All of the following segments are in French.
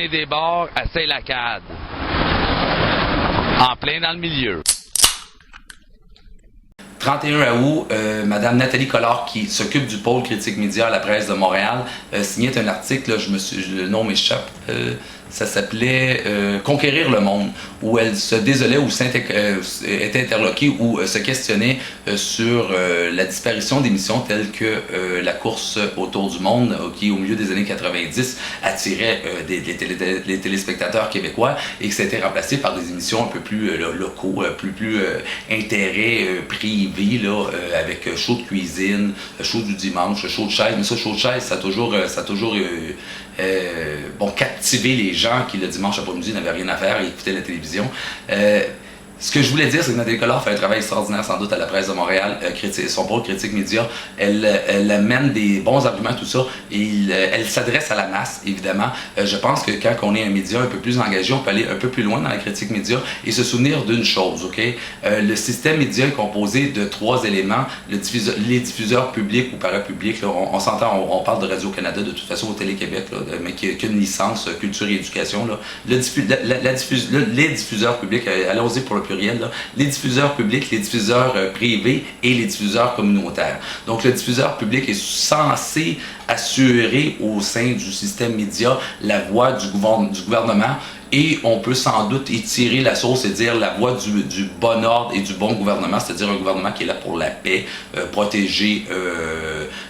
Des bars à Saint-Lacade, en plein dans le milieu. 31 août, Madame Nathalie Collard, qui s'occupe du pôle critique média à la presse de Montréal, signait un article, là, le nom m'échappe, ça s'appelait Conquérir le monde, où elle se désolait ou était interloquée ou se questionnait sur la disparition d'émissions telles que la course autour du monde, qui au milieu des années 90 attirait les téléspectateurs québécois et que c'était remplacé par des émissions un peu plus locaux, plus intérêt privé, là, avec show de cuisine, show du dimanche, show de chaise. Mais ça, show de chaise, ça a toujours captivé les gens qui, le dimanche après-midi, n'avaient rien à faire et écoutaient la télévision. Ce que je voulais dire, c'est que Nathalie Collard fait un travail extraordinaire, sans doute, à la presse de Montréal, son pôle critique média. Elle amène des bons arguments, tout ça, et elle s'adresse à la masse, évidemment. Je pense que quand on est un média un peu plus engagé, on peut aller un peu plus loin dans la critique média et se souvenir d'une chose, OK? Le système média est composé de 3 éléments. Les diffuseurs publics ou parapublics, là, on s'entend, on parle de Radio-Canada, de toute façon, au Télé-Québec, là, mais qui a une licence culture et éducation, là. Les diffuseurs publics, allons-y pour le pluriel, là, les diffuseurs publics, les diffuseurs privés et les diffuseurs communautaires. Donc, le diffuseur public est censé assurer au sein du système média la voix du gouvernement. Et on peut sans doute étirer la sauce et dire la voie du bon ordre et du bon gouvernement, c'est-à-dire un gouvernement qui est là pour la paix, protéger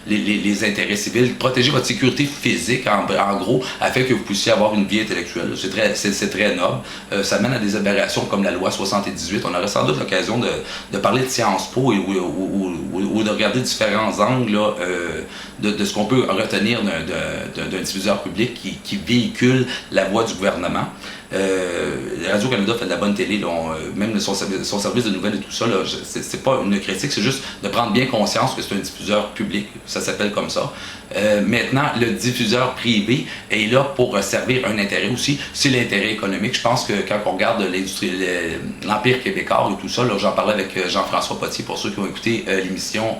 les intérêts civils, protéger votre sécurité physique, en gros, afin que vous puissiez avoir une vie intellectuelle. C'est très noble. Ça mène à des aberrations comme la loi 78. On aurait sans doute l'occasion de parler de Sciences Po ou de regarder différents angles là, de ce qu'on peut retenir d'un diffuseur public qui véhicule la voix du gouvernement. Radio-Canada fait de la bonne télé, là, même son service de nouvelles et tout ça, c'est pas une critique, c'est juste de prendre bien conscience que c'est un diffuseur public, ça s'appelle comme ça. Maintenant, le diffuseur privé est là pour servir un intérêt aussi, c'est l'intérêt économique. Je pense que quand on regarde l'Empire québécois et tout ça, j'en parlais avec Jean-François Potier, pour ceux qui ont écouté l'émission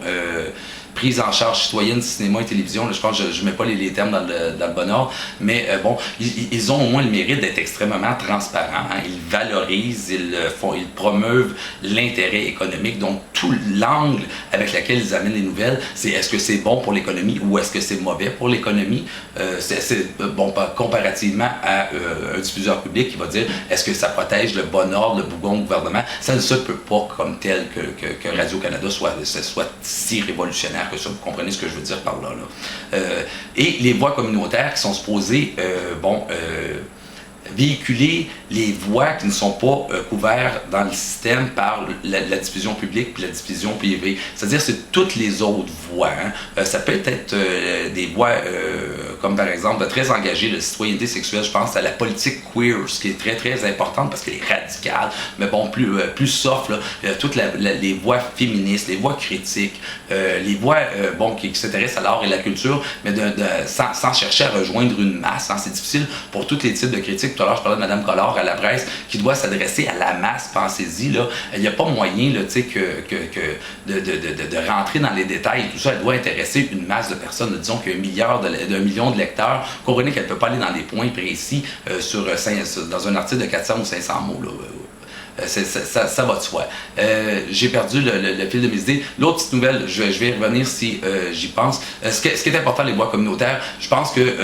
prise en charge citoyenne, cinéma et télévision. Là, je pense que je ne mets pas les termes dans le bon ordre, mais bon, ils ont au moins le mérite d'être extrêmement transparents. Hein. Ils valorisent, ils promeuvent l'intérêt économique. Donc, tout l'angle avec lequel ils amènent les nouvelles, c'est est-ce que c'est bon pour l'économie ou est-ce que c'est mauvais pour l'économie? Bon, comparativement à un diffuseur public qui va dire est-ce que ça protège le bon ordre, le bon gouvernement? Ça ne se peut pas comme tel que Radio-Canada soit si révolutionnaire que ça, vous comprenez ce que je veux dire par là. Et les voix communautaires qui sont supposées véhiculer les voix qui ne sont pas couvertes dans le système par la diffusion publique puis la diffusion privée. C'est-à-dire c'est toutes les autres voix. Hein. Ça peut être des voix comme par exemple très engagées de citoyenneté sexuelle. Je pense à la politique queer, ce qui est très très importante parce qu'elle est radicale, mais bon, plus soft, là, toutes les voix féministes, les voix critiques, les voix qui s'intéressent à l'art et la culture, mais sans chercher à rejoindre une masse. Hein. C'est difficile pour tous les types de critiques. Tout à l'heure, je parlais de Mme Collard à la presse qui doit s'adresser à la masse, pensez-y. Il n'y a pas moyen là, de rentrer dans les détails et tout ça. Elle doit intéresser une masse de personnes. Disons qu'il y a 1 million de lecteurs. Comprenez qu'elle ne peut pas aller dans des points précis dans un article de 400 ou 500 mots. Là. Ça va de soi. J'ai perdu le fil de mes idées. L'autre petite nouvelle, je vais y revenir si j'y pense. Ce qui est important, les voix communautaires, je pense que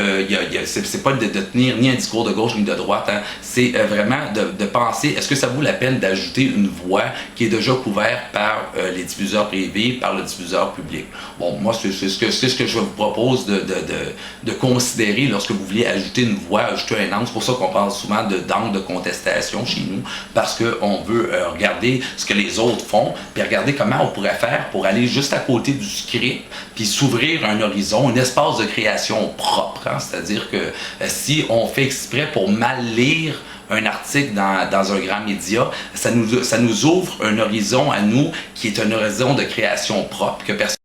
c'est pas de tenir ni un discours de gauche ni de droite. Hein. C'est vraiment de penser, est-ce que ça vaut la peine d'ajouter une voix qui est déjà couverte par les diffuseurs privés, par le diffuseur public? Bon, moi, c'est ce que je vous propose de considérer lorsque vous vouliez ajouter une voix, ajouter un angle. C'est pour ça qu'on parle souvent d'angle de contestation chez nous, parce que on veut regarder ce que les autres font, puis regarder comment on pourrait faire pour aller juste à côté du script, puis s'ouvrir un horizon, un espace de création propre. Hein? C'est-à-dire que si on fait exprès pour mal lire un article dans un grand média, ça nous ouvre un horizon à nous qui est un horizon de création propre, que personne